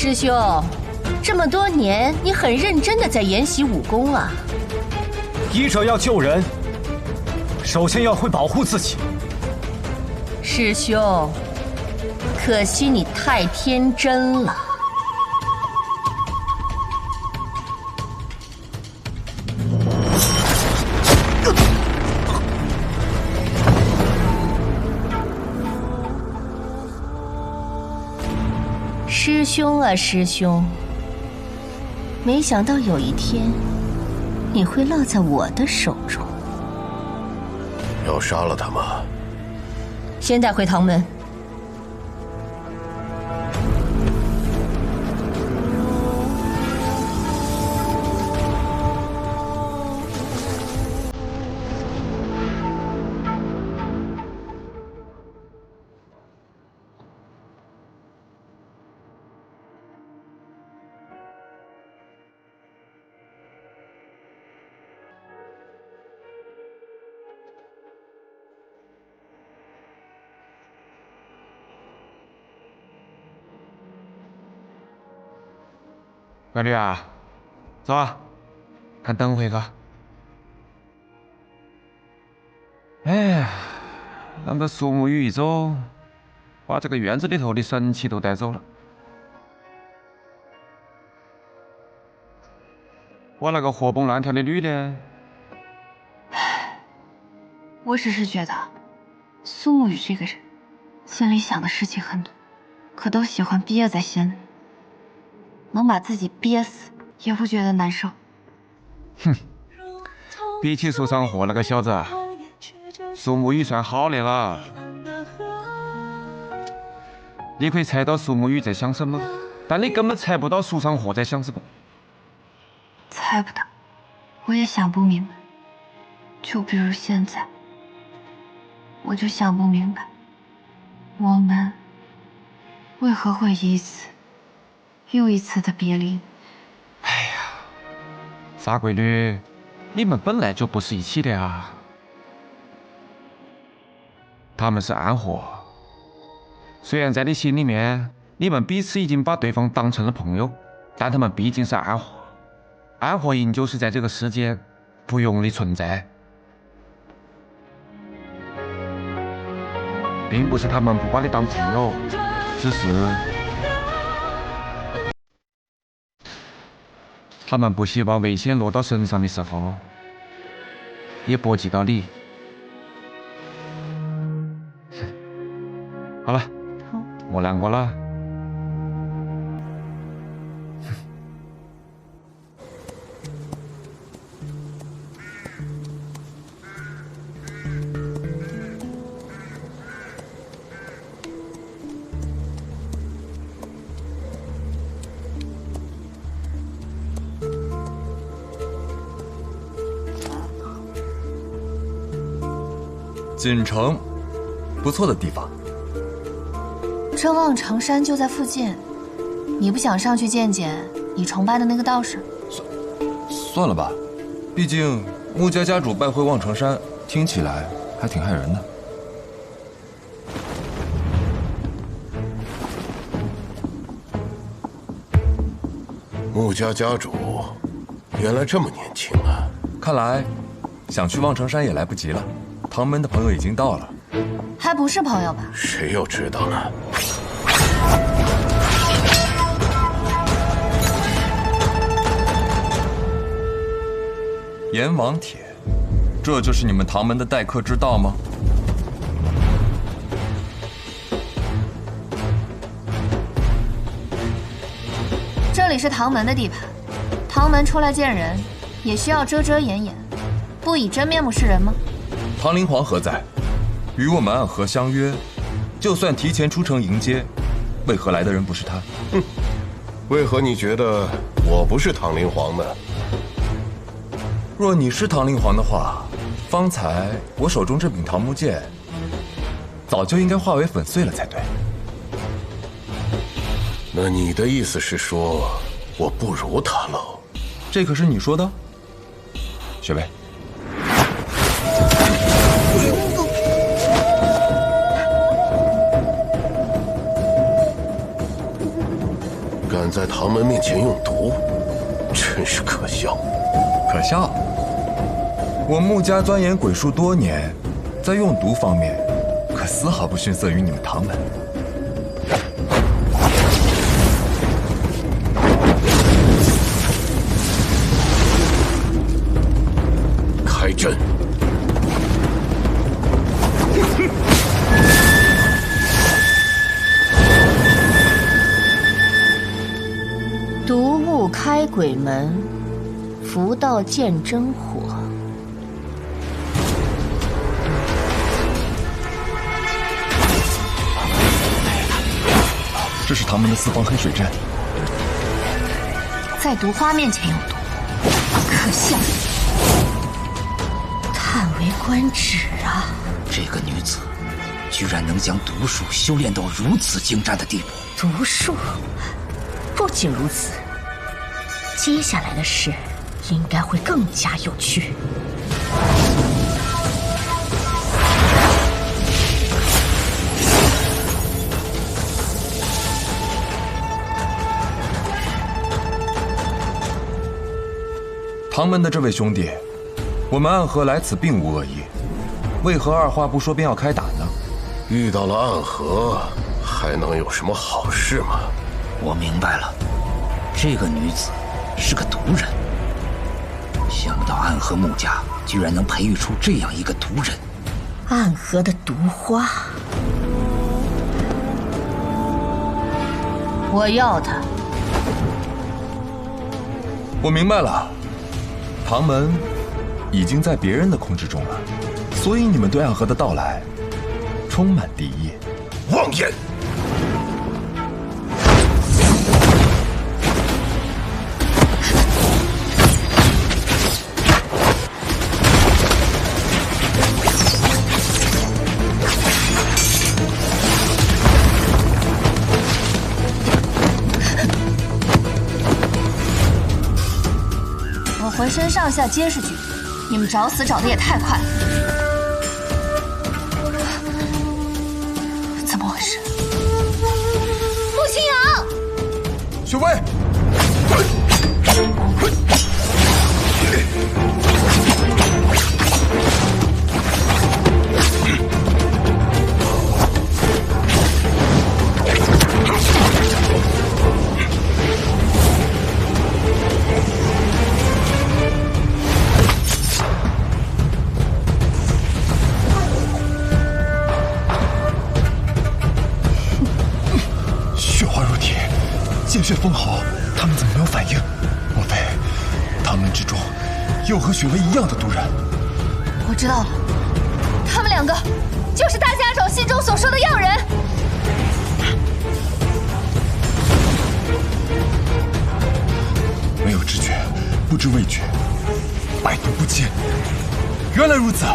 师兄，这么多年你很认真的在研习武功啊。医者要救人，首先要会保护自己。师兄，可惜你太天真了。师兄啊，师兄，没想到有一天你会落在我的手中。要杀了他吗？先带回唐门。乖女啊，走啊，看灯会个。哎呀，让这苏沐雨一走，把这个院子里头的神器都带走了。我那个活蹦乱跳的女的，我只是觉得苏沐雨这个人，心里想的事情很多，可都喜欢憋在心里，能把自己憋死也不觉得难受。哼，比起苏桑霍那个小子，苏沐雨算好的了。你可以猜到苏沐雨在想什么，但你根本猜不到苏桑霍在想什么。猜不到，我也想不明白。就比如现在，我就想不明白，我们为何会一次又一次的别离。哎呀，傻闺女，你们本来就不是一起的啊。他们是暗货，虽然在你心里面，你们彼此已经把对方当成了朋友，但他们毕竟是暗货。暗货营就是在这个世界不用的存在，并不是他们不把你当朋友，只是他们不希望危险落到身上的时候，也波及到你。好了，莫难过了。锦城，不错的地方。这望城山就在附近，你不想上去见见你崇拜的那个道士？算了吧，毕竟穆家家主拜会望城山，听起来还挺害人的。穆家家主原来这么年轻啊！看来想去望城山也来不及了。唐门的朋友已经到了，还不是朋友吧？谁又知道呢？阎王帖，这就是你们唐门的待客之道吗？这里是唐门的地盘，唐门出来见人，也需要遮遮掩掩，不以真面目示人吗？唐灵皇何在？与我们暗河相约，就算提前出城迎接，为何来的人不是他？哼，为何你觉得我不是唐灵皇呢？若你是唐灵皇的话，方才我手中这柄唐木剑，早就应该化为粉碎了才对。那你的意思是说，我不如他喽？这可是你说的，雪薇。敢敢在唐门面前用毒，真是可笑。可笑？我穆家钻研鬼术多年，在用毒方面可丝毫不逊色于你们唐门。开阵！毒物开鬼门，福道见真火。这是唐门的四方黑水阵，在毒花面前用毒，可笑！叹为观止啊！这个女子，居然能将毒术修炼到如此精湛的地步。毒术，不仅如此，接下来的事应该会更加有趣。唐门的这位兄弟，我们暗河来此并无恶意，为何二话不说便要开打呢？遇到了暗河，还能有什么好事吗？我明白了，这个女子是个毒人。想不到暗河穆家居然能培育出这样一个毒人。暗河的毒花，我要它。我明白了，唐门已经在别人的控制中了，所以你们对暗河的到来充满敌意。妄言！我浑身上下皆是剧，你们找死找的也太快了。怎么回事？陆清扬，雪薇，剑血封喉，他们怎么没有反应？莫非他们之中有和雪薇一样的毒人？我知道了，他们两个就是大家长心中所说的样人。没有知觉，不知味觉，百毒不侵。原来如此，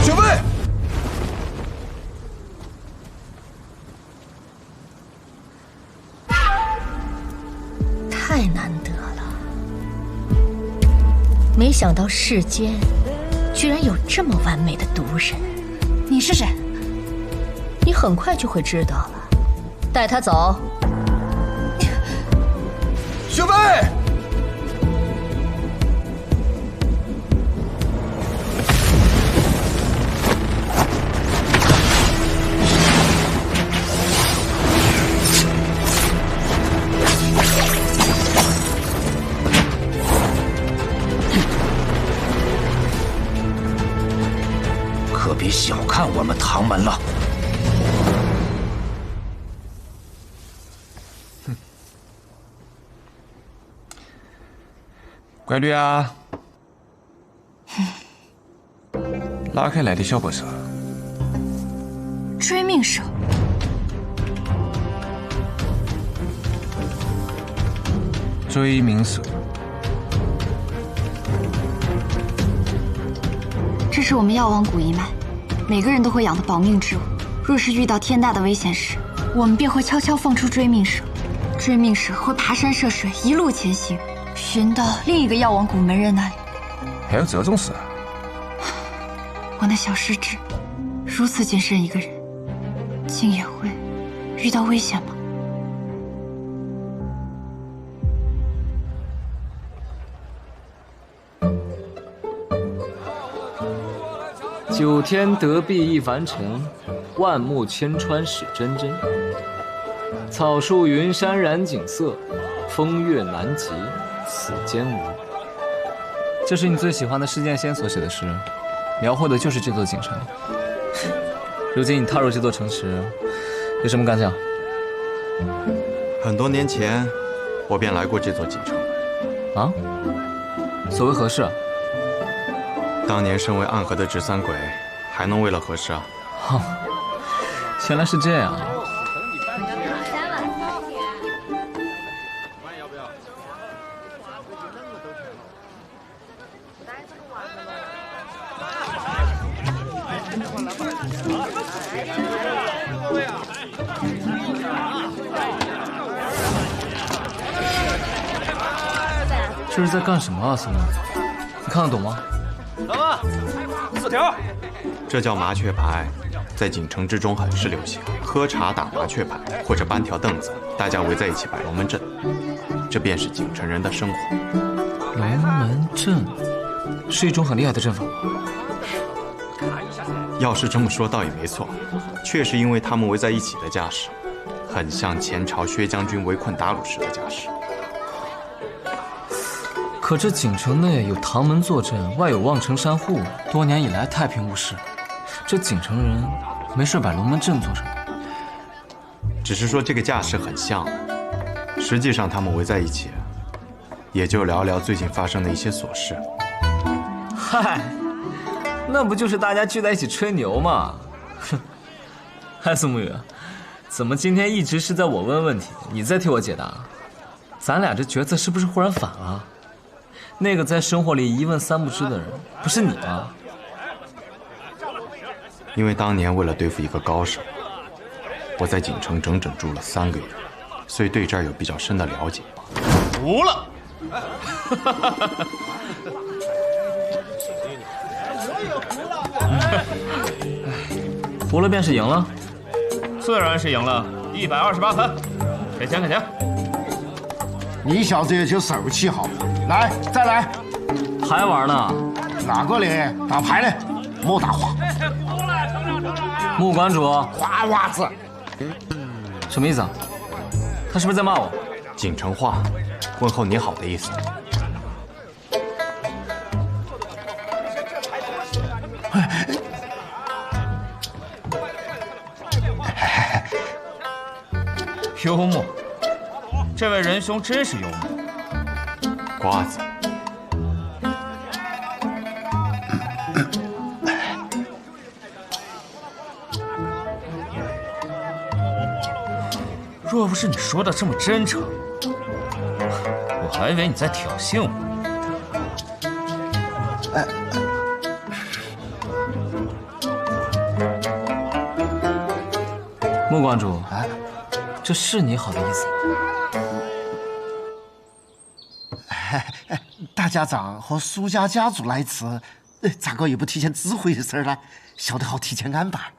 雪薇。太难得了，没想到世间居然有这么完美的毒人。你是谁？你很快就会知道了。带他走。雪薇，可别小看我们唐门了。乖女啊，哪开来的小怪兽？追命蛇。追命蛇。这是我们药王谷一脉，每个人都会养的保命之物。若是遇到天大的危险时，我们便会悄悄放出追命蛇，追命蛇会爬山涉水，一路前行，寻到另一个药王谷门人那里。还有这种事？我那小师侄如此谨慎一个人，竟也会遇到危险吗？九天得必一凡尘，万木千川始真真。草树云山染景色，风月难及此间无。这是你最喜欢的施剑仙所写的诗，描绘的就是这座锦城。如今你踏入这座城池，有什么感想？很多年前，我便来过这座锦城。啊？所谓何事啊？当年身为暗河的执三鬼，还能为了何事啊？哦，原来是这样。这是在干什么啊，孙木？你看得懂吗？老妈，4条。这叫麻雀牌，在锦城之中很是流行。喝茶打麻雀牌，或者搬条凳子，大家围在一起摆龙门阵，这便是锦城人的生活。龙门阵是一种很厉害的阵法吗？要是这么说，倒也没错，确实因为他们围在一起的架势，很像前朝薛将军围困鞑虏时的架势。可这锦城内有唐门坐镇，外有望城山户，多年以来太平无事。这锦城人没事摆龙门阵做什么？只是说这个架势很像，实际上他们围在一起，也就聊聊最近发生的一些琐事。嗨，那不就是大家聚在一起吹牛吗？哼！嗨，宋沐雨，怎么今天一直是在我问问题，你在替我解答？咱俩这角色是不是忽然反了？那个在生活里一问三不知的人，不是你吗？因为当年为了对付一个高手，我在锦城整整住了3个月，所以对这儿有比较深的了解。服了！服了便是赢了。自然是赢了，128分。给钱，给钱！你小子也就手气好，来，再来。还玩呢？哪个嘞？打牌嘞？莫打话。穆馆主，花袜子，什么意思啊？他是不是在骂我？锦城话，问候你好的意思。幽默，这位仁兄真是幽默。瓜子，若不是你说的这么真诚，我还以为你在挑衅我。穆馆主，这是你好的意思吗？大家长和苏家家族来此，咋个也不提前知会一声呢？晓得好提前安排。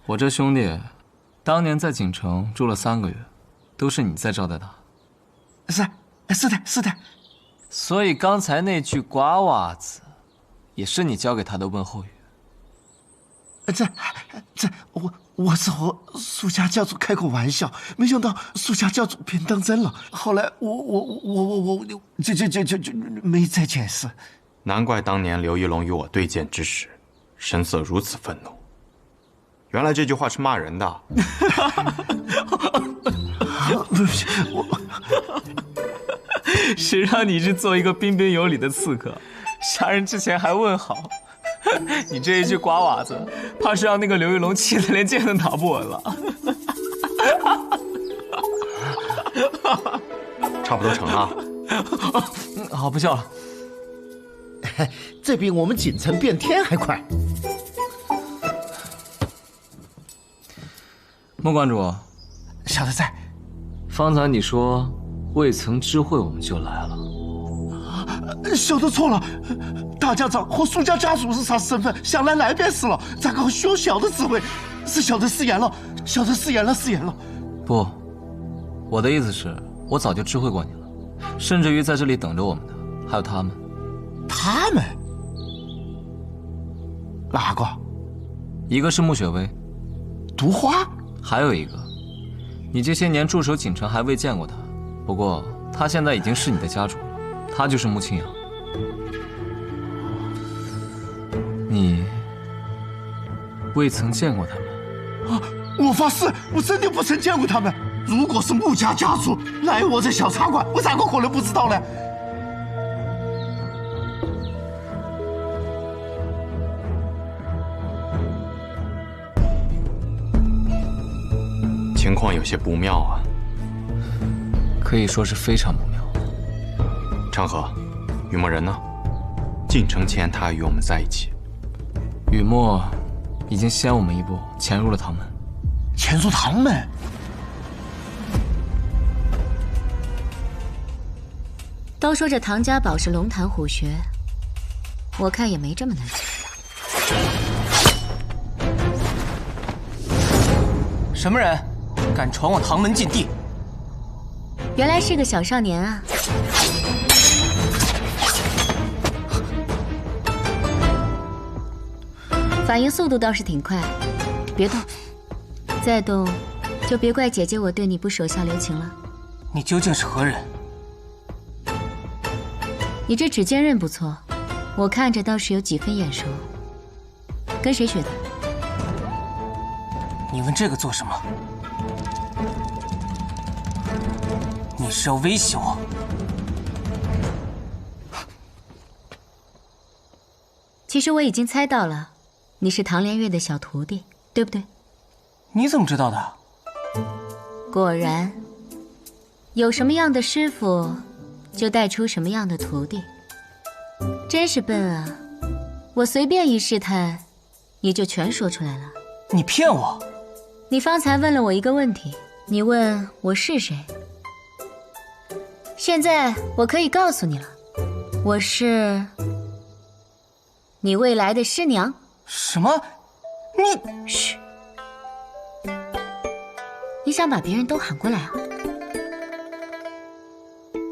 我这兄弟，当年在锦城住了3个月，都是你在招待他。是的。所以刚才那句瓜娃子，也是你教给他的问候语。我是和苏家教主开个玩笑，没想到苏家教主便当真了。后来我就没再解释。难怪当年刘一龙与我对剑之时，神色如此愤怒。原来这句话是骂人的。谁让你是做一个彬彬有礼的刺客，杀人之前还问好。你这一句瓜娃子，怕是让那个刘玉龙气得连剑都打不稳了。差不多成了。好，不笑了。这比我们锦城变天还快。孟馆主，小的在。方才你说未曾知会我们就来了。小的错了，大家长和苏家家主是啥身份？想来便是了，咋个需要小的指挥？是小的失言了，不，我的意思是，我早就知会过你了，甚至于在这里等着我们的还有他们。他们？哪个？一个是穆雪薇，毒花，还有一个，你这些年驻守锦城还未见过他，不过他现在已经是你的家主了，他就是穆清扬。你未曾见过他们？啊！我发誓，我真的不曾见过他们。如果是穆家家主来我这小茶馆，我咋个可能不知道呢？情况有些不妙啊，可以说是非常不妙。长河，雨墨人呢？进城前他与我们在一起。雨墨已经先我们一步潜入了唐门。潜入唐门？都说这唐家堡是龙潭虎穴，我看也没这么难进。什么人敢闯我唐门禁地？原来是个小少年啊！反应速度倒是挺快，别动，再动就别怪姐姐我对你不手下留情了。你究竟是何人？你这指尖刃不错，我看着倒是有几分眼熟。跟谁学的？你问这个做什么？你是要威胁我？其实我已经猜到了，你是唐连月的小徒弟，对不对？你怎么知道的？果然，有什么样的师傅，就带出什么样的徒弟。真是笨啊！我随便一试探，你就全说出来了。你骗我！你方才问了我一个问题，你问我是谁。现在我可以告诉你了，我是你未来的师娘。什么？你……嘘！你想把别人都喊过来啊？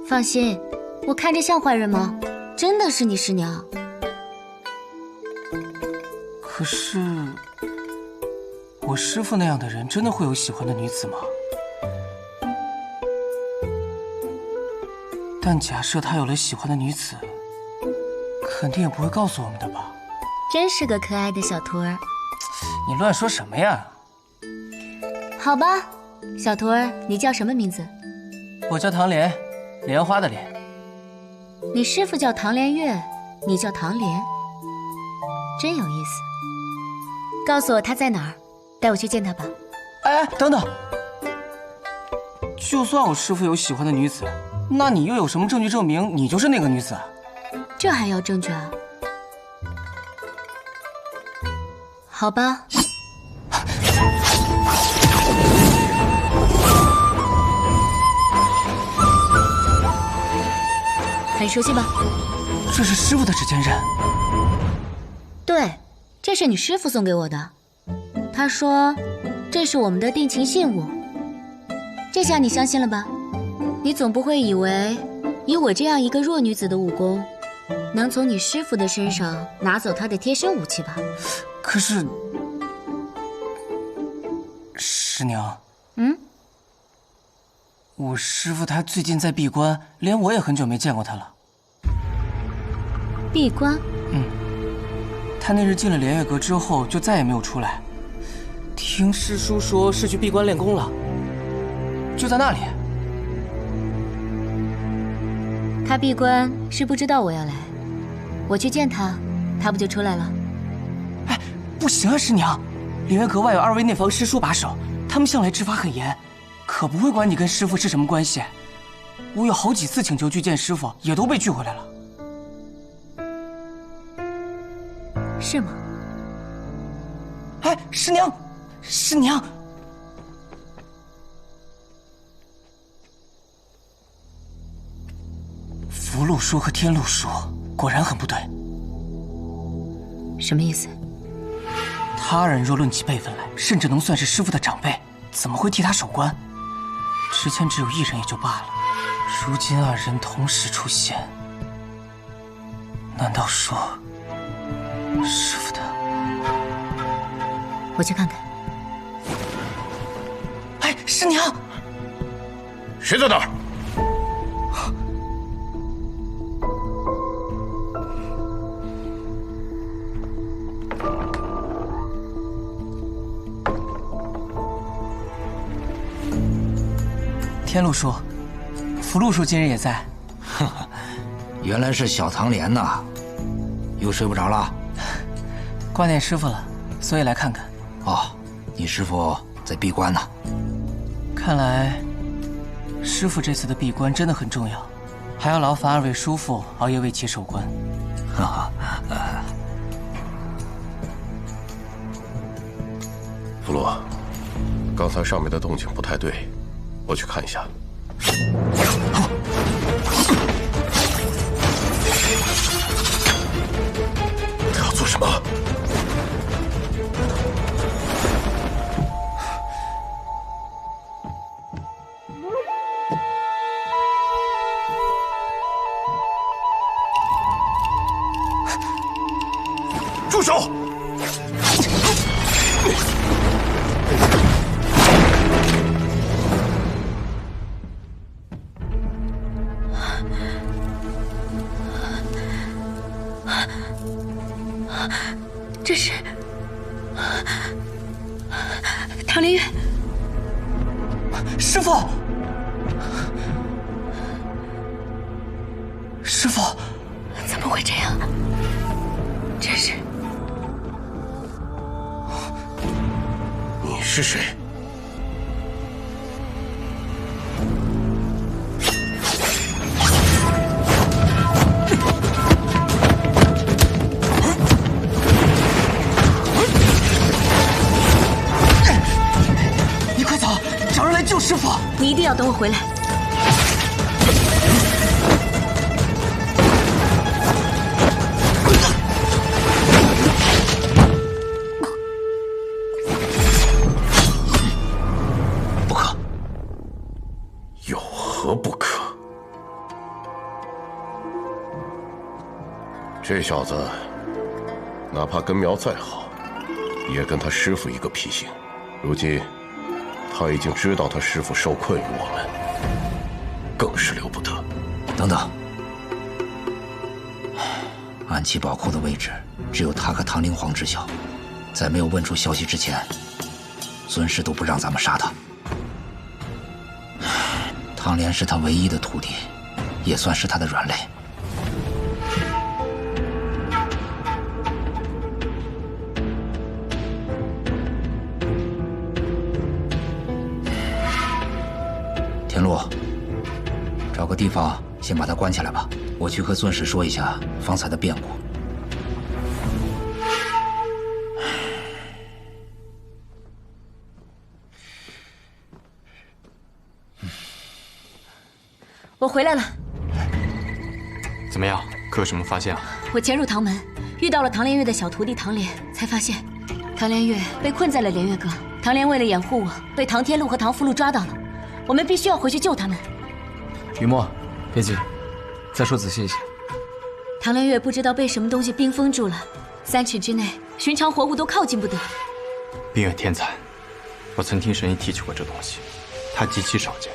放心，我看着像坏人吗？真的是你师娘。可是，我师父那样的人真的会有喜欢的女子吗？但假设他有了喜欢的女子，肯定也不会告诉我们的吧？真是个可爱的小徒儿。你乱说什么呀？好吧，小徒儿，你叫什么名字？我叫唐莲，莲花的莲。你师父叫唐连月，你叫唐莲，真有意思。告诉我他在哪儿，带我去见他吧。哎，等等！就算我师父有喜欢的女子，那你又有什么证据证明你就是那个女子啊？这还要证据啊？好吧。很熟悉吧？这是师父的指尖刃。对，这是你师父送给我的。他说，这是我们的定情信物。这下你相信了吧？你总不会以为，以我这样一个弱女子的武功，能从你师父的身上拿走他的贴身武器吧？可是，师娘。我师父他最近在闭关，连我也很久没见过他了。闭关？他那日进了莲月阁之后，就再也没有出来。听师叔说是去闭关练功了，就在那里。他闭关是不知道我要来，我去见他，他不就出来了？哎，不行啊，师娘！莲月阁外有2位内防师叔把守，他们向来执法很严，可不会管你跟师父是什么关系。我有好几次请求去见师父，也都被拒回来了。是吗？哎，师娘，师娘！符箓说和天禄说果然很不对。什么意思？他人若论起辈分来，甚至能算是师父的长辈，怎么会替他守关？之前只有一人也就罢了，如今二人同时出现，难道说师父他……我去看看。哎，师娘，谁在那儿？天禄叔，福禄叔今日也在。呵呵，原来是小唐莲呐，又睡不着了？挂念师傅了，所以来看看。哦，你师傅在闭关呢。看来，师傅这次的闭关真的很重要，还要劳烦二位叔父熬夜为其守关。哈哈，弗洛，刚才上面的动静不太对，我去看一下。他要做什么？住手！这是唐连月，师父，师父，怎么会这样？真是……你是谁？救师父！你一定要等我回来。不可！有何不可？这小子，哪怕根苗再好，也跟他师父一个脾性。如今。他已经知道他师父受困于我们，更是留不得。等等，暗器宝库的位置只有他和唐灵皇知晓，在没有问出消息之前，尊师都不让咱们杀他。唐莲是他唯一的徒弟，也算是他的软肋。田路，找个地方先把他关起来吧。我去和尊师说一下方才的变故。我回来了。怎么样？可有什么发现啊？我潜入唐门，遇到了唐连月的小徒弟唐莲，才发现唐连月被困在了连月阁。唐莲为了掩护我，被唐天禄和唐福禄抓到了。我们必须要回去救他们。雨墨，别急，再说仔细一些。唐连月不知道被什么东西冰封住了，3尺之内，寻常活物都靠近不得。冰月天蚕，我曾听神医提起过这东西，它极其少见，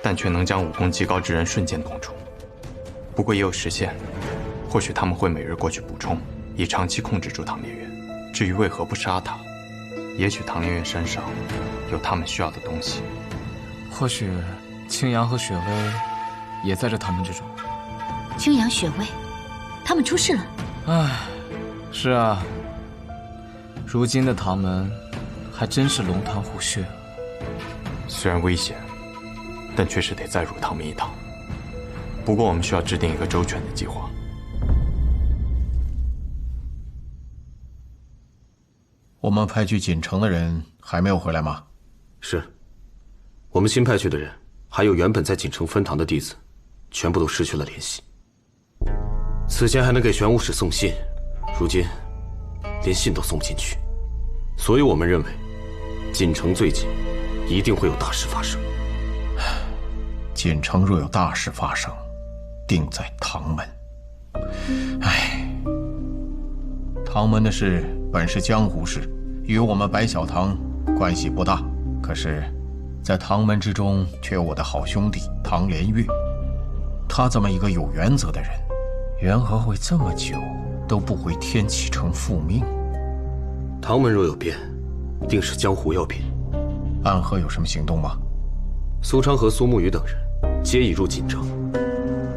但却能将武功极高之人瞬间冻住。不过也有时限，或许他们会每日过去补充，以长期控制住唐连月。至于为何不杀他，也许唐连月身上有他们需要的东西。或许青阳和雪薇也在这唐门之中。青阳、雪薇，他们出事了。唉，是啊，如今的唐门还真是龙潭虎穴。虽然危险，但确实得再入唐门一趟。不过我们需要制定一个周全的计划。我们派去锦城的人还没有回来吗？是。我们新派去的人，还有原本在锦城分堂的弟子，全部都失去了联系。此前还能给玄武使送信，如今连信都送不进去。所以我们认为，锦城最近一定会有大事发生。锦城若有大事发生，定在唐门。唉，唐门的事本是江湖事，与我们白小堂关系不大。可是，在唐门之中，却有我的好兄弟唐连岳。他这么一个有原则的人，缘何会这么久都不回天启城复命？唐门若有变，定是江湖要品。暗河有什么行动吗？苏昌和苏沐雨等人皆已入锦城，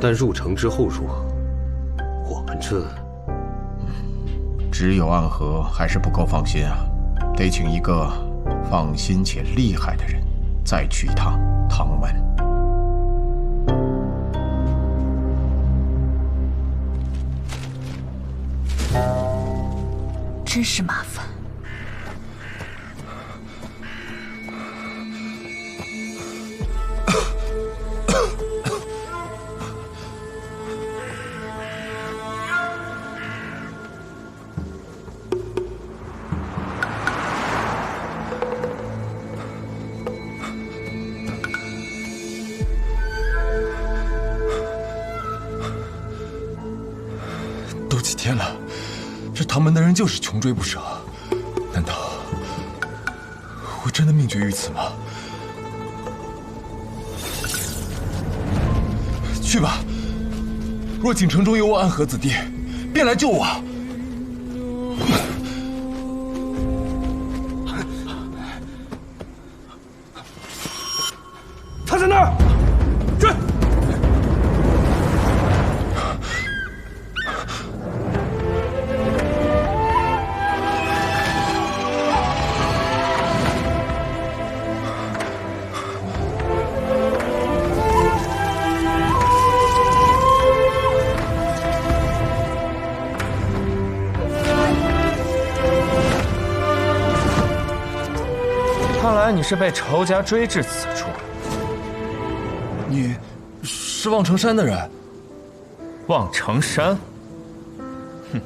但入城之后如何？我们这……只有暗河还是不够放心啊，得请一个放心且厉害的人，再去一趟唐门。真是麻烦。都几天了，这唐门的人就是穷追不舍。难道我真的命绝于此吗？去吧，若锦城中有我暗河子弟，便来救我。他在那儿，追！看来你是被仇家追至此处。你是望城山的人？望城山？哼！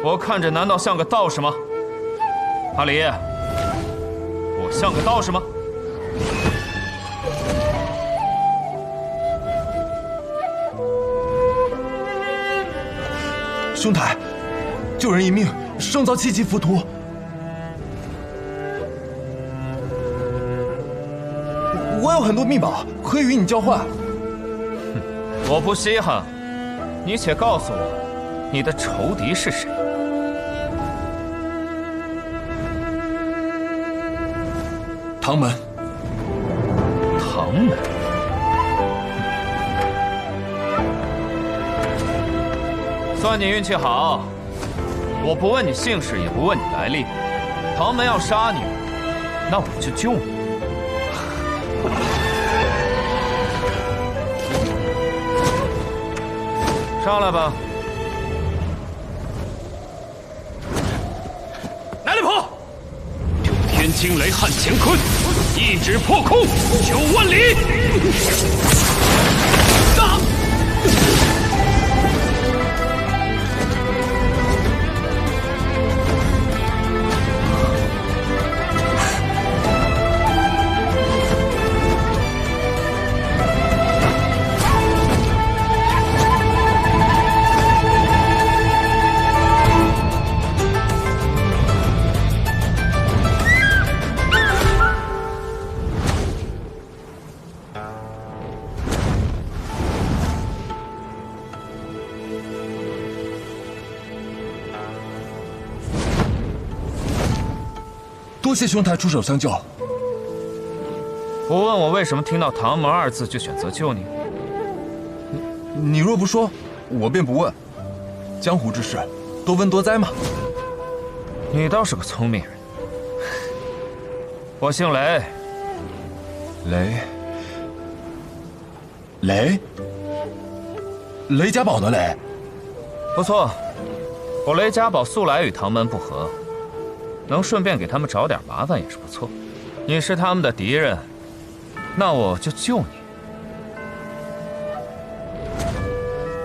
我看着难道像个道士吗？阿离，我像个道士吗？兄台，救人一命，胜造7级浮屠。我有很多秘宝，可以与你交换。我不稀罕，你且告诉我，你的仇敌是谁？唐门。唐门。算你运气好，我不问你姓氏，也不问你来历。唐门要杀你，那我就救你。上来吧！哪里跑！九天惊雷撼乾坤，一指破空9万里。多谢兄台出手相救。不问我为什么听到唐门2字就选择救你？你若不说，我便不问。江湖之事，多问多灾嘛。你倒是个聪明人。我姓雷。雷家堡的雷。不错，我雷家堡素来与唐门不和。能顺便给他们找点麻烦也是不错。你是他们的敌人，那我就救你。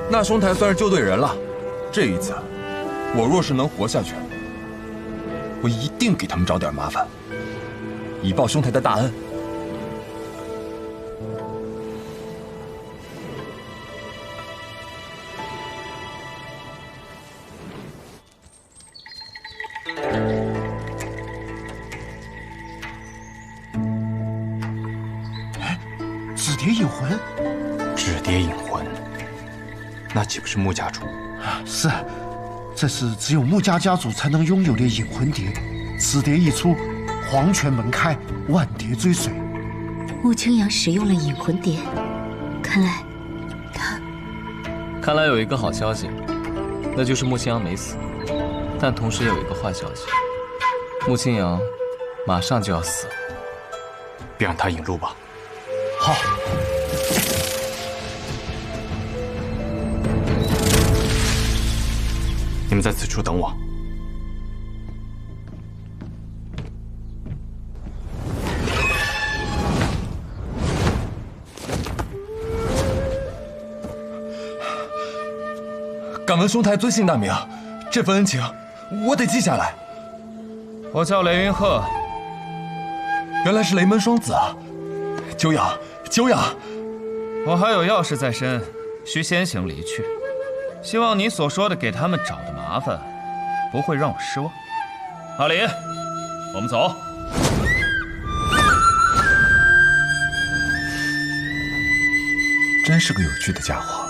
那兄台算是救对人了。这一次，我若是能活下去，我一定给他们找点麻烦，以报兄台的大恩。纸蝶引魂，纸蝶引魂，那岂不是穆家主？是，这是只有穆家家主才能拥有的引魂蝶。此蝶一出，黄泉门开，万蝶追随。穆青阳使用了引魂蝶，看来看来有一个好消息，那就是穆青阳没死。但同时也有一个坏消息，穆青阳马上就要死了。便让他引路吧。好。你们在此处等我。敢问兄台尊姓大名？这份恩情，我得记下来。我叫雷云鹤。原来是雷门双子啊！久仰，久仰。我还有要事在身，需先行离去。希望你所说的给他们找的麻烦，不会让我失望。阿离，我们走。真是个有趣的家伙。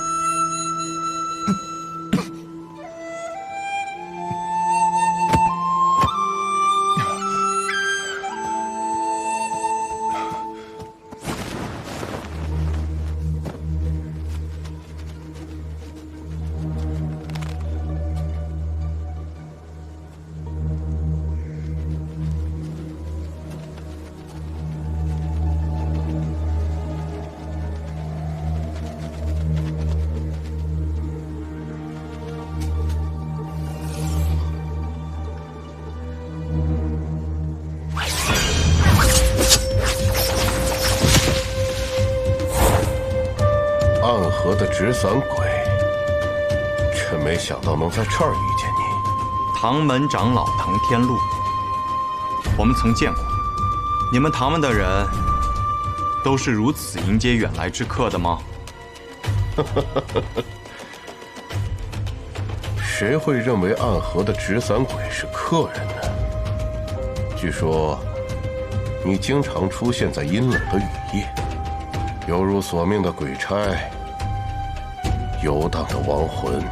暗河的纸伞鬼，真没想到能在这儿遇见你。唐门长老唐天禄，我们曾见过。你们唐门的人都是如此迎接远来之客的吗？谁会认为暗河的纸伞鬼是客人呢？据说你经常出现在阴冷的雨夜，犹如索命的鬼差，游荡的亡魂。